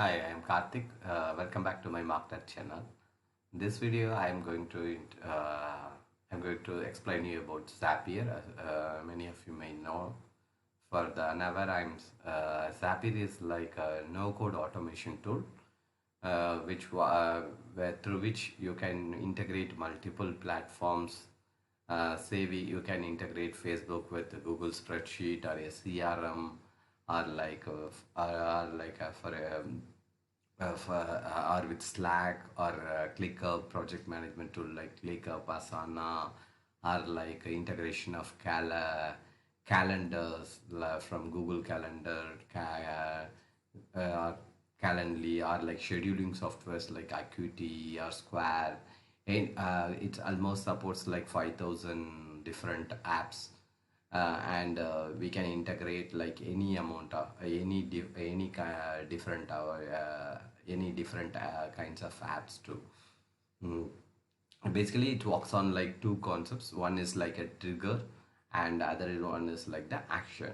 Hi, I am Karthik. Welcome back to my MarkTech channel. In this video, I'm going to explain you about Zapier. Many of you may know. For the unaware, Zapier is like a no-code automation tool, through which you can integrate multiple platforms. You can integrate Facebook with the Google spreadsheet or a CRM, or or with Slack or ClickUp project management tool like ClickUp, Asana, or like integration of calendars from Google Calendar, or Calendly, or like scheduling softwares like Acuity or Square. And it almost supports like 5,000 different apps, and we can integrate like any amount of any different kinds of apps too. Mm. Basically, it works on like two concepts. One is like a trigger, and other one is like the action.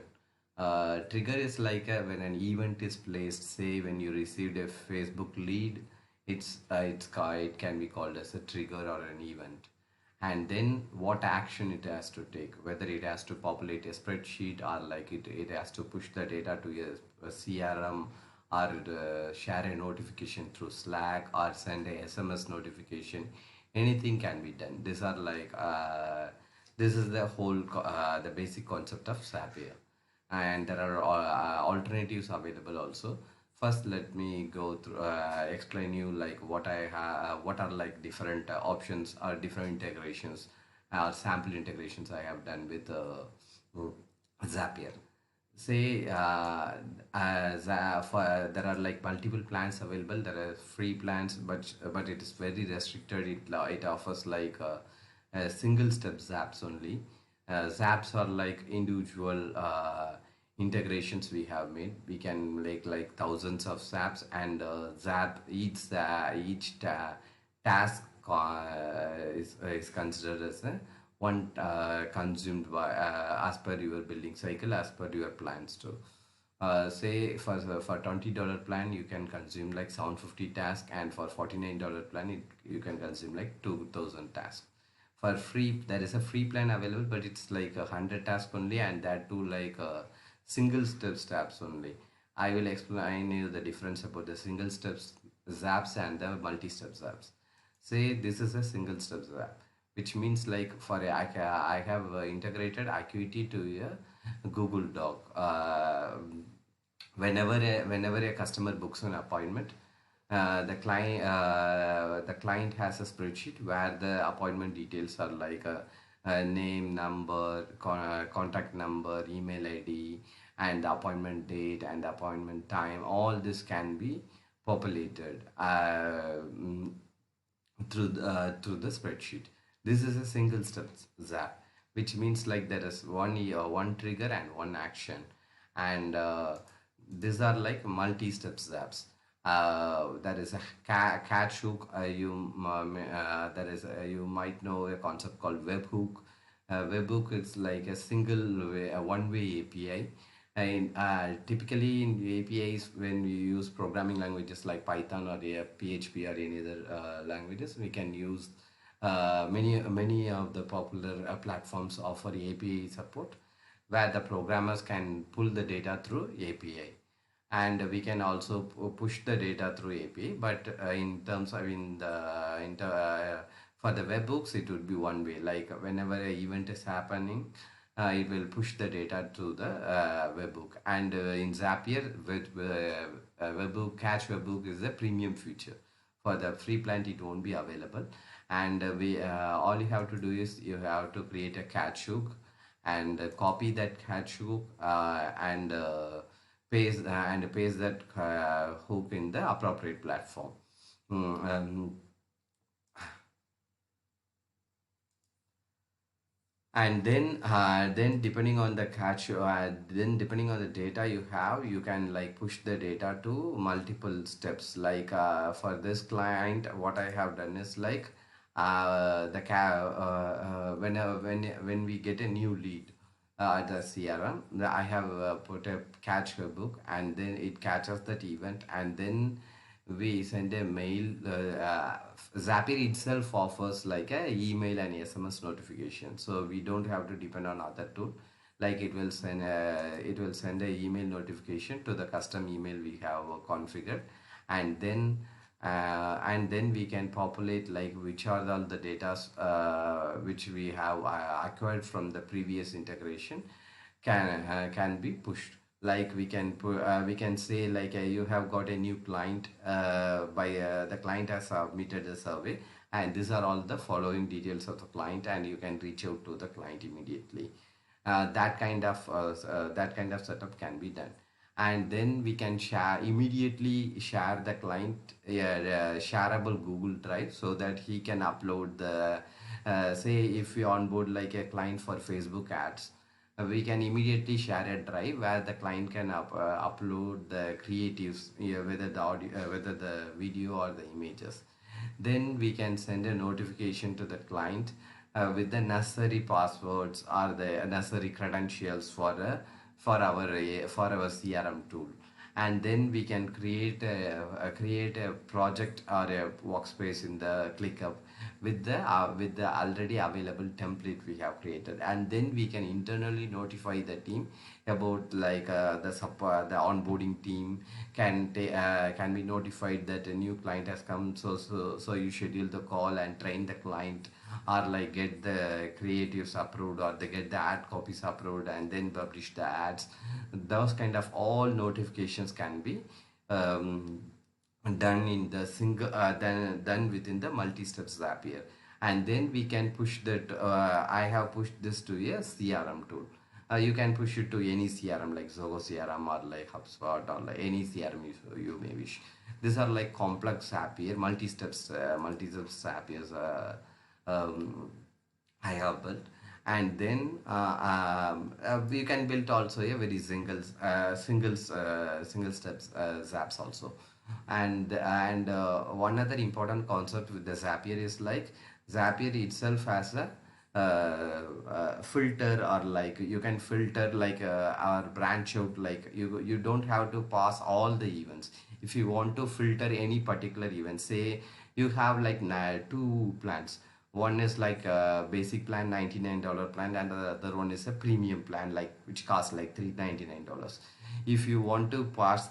Trigger is like when an event is placed. Say when you received a Facebook lead, it can be called as a trigger or an event. And then what action it has to take, whether it has to populate a spreadsheet, or like it has to push the data to a CRM, or share a notification through Slack, or send a SMS notification. Anything can be done. This is the basic concept of Zapier, and there are alternatives available also. First, let me go through explain you like what are like different options or different integrations or sample integrations I have done with Zapier. Say there are like multiple plans available. There are free plans, but it is very restricted. It offers like a single step Zaps only. Zaps are like individual integrations we have made. We can make like thousands of Zaps, and Zap task is considered as a one consumed by as per your billing cycle, as per your plans too. Say for $20 plan you can consume like 750 tasks, and for $49 plan you can consume like 2,000 tasks. For free, there is a free plan available, but it's like 100 tasks only, and that too like single steps only. I will explain you the difference about the single steps Zaps and the multi-step Zaps. Say this is a single step Zap, which means like I have integrated Acuity to a Google Doc. Whenever a customer books an appointment, the client has a spreadsheet where the appointment details are like a name, number, contact number, email ID, and the appointment date and the appointment time. All this can be populated through the spreadsheet. This is a single step Zap, which means like there is one trigger and one action, and these are like multi-step Zaps. There is a catch hook. You might know a concept called webhook. Webhook is like a one-way API. And typically in APIs, when we use programming languages like Python or PHP or any other languages, we can use many of the popular platforms offer API support, where the programmers can pull the data through API, and we can also push the data through API. But in terms of for the webhooks, it would be one way. Like whenever an event is happening, it will push the data to the webhook. And in Zapier, webhook catch webhook is a premium feature. For the free plan, it won't be available. And we all you have to do is you have to create a catch hook, and copy that catch hook, and paste that hook in the appropriate platform. Mm, and then depending on the depending on the data you have, you can like push the data to multiple steps. Like for this client, what I have done is like when we get a new lead, the CRM. I have put a catch book, and then it catches that event, and then we send a mail. Zapier itself offers like a email and SMS notification, so we don't have to depend on other tool. Like it will send a email notification to the custom email we have configured, and then we can populate like which are all the data which we have acquired from the previous integration can be pushed. Like we can say like you have got a new client by the client has submitted a survey, and these are all the following details of the client, and you can reach out to the client immediately. That kind of setup can be done, and then we can immediately share the client shareable Google Drive, so that he can upload the say if we onboard like a client for Facebook ads, we can immediately share a drive where the client can upload the creatives, whether the audio, whether the video or the images. Then we can send a notification to the client with the necessary passwords or the necessary credentials for our CRM tool. And then we can create a project or a workspace in the ClickUp with the already available template we have created, and then we can internally notify the team about like the onboarding team can be notified that a new client has come, so you schedule the call and train the client, or like get the creatives approved, or they get the ad copies approved and then publish the ads. Those kind of all notifications can be um, done in the single done within the multi-step Zapier. And then we can push that. I have pushed this to a CRM tool. You can push it to any CRM like Zoho CRM or like HubSpot or like any CRM you may wish. These are like complex Zapier multi-step Zapiers I have built. And then we can build also a very single steps Zaps also. And one other important concept with the Zapier is like Zapier itself has a filter, or like you can filter like or branch out, like you don't have to pass all the events. If you want to filter any particular event, say you have like two plans. One is like a basic plan, $99 plan, and the other one is a premium plan, like which costs like $399. If you want to pass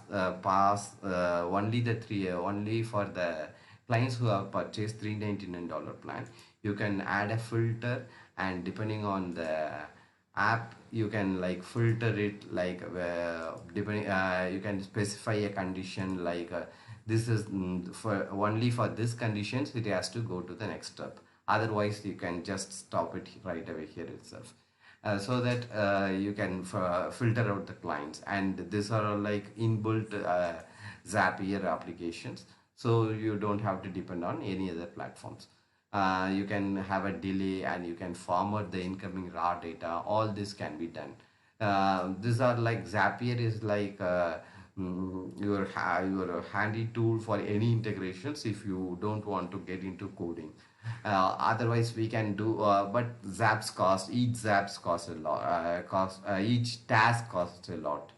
only for the clients who have purchased $399 plan, you can add a filter, and depending on the app you can like filter it, like depending you can specify a condition like this is for only for this conditions it has to go to the next step, otherwise you can just stop it right away here itself. So that you can filter out the clients, and these are like inbuilt Zapier applications, so you don't have to depend on any other platforms. You can have a delay, and you can format the incoming raw data. All this can be done. These are like Zapier is like your handy tool for any integrations if you don't want to get into coding. Otherwise we can do but each Zaps cost a lot, each task costs a lot.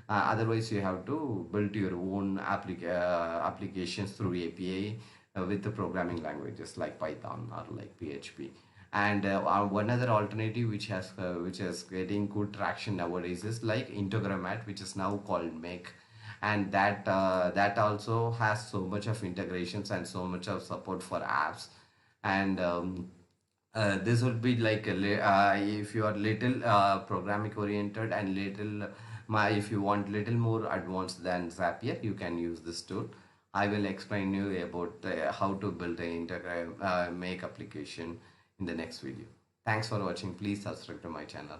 Otherwise you have to build your own applications through API with the programming languages like Python or like PHP. And one other alternative which is getting good traction nowadays is like Integeromat, which is now called Make. And that also has so much of integrations and so much of support for apps. And this would be like if you are little programming oriented and if you want little more advanced than Zapier, you can use this tool. I will explain you about how to build a make application in the next video. Thanks for watching. Please subscribe to my channel.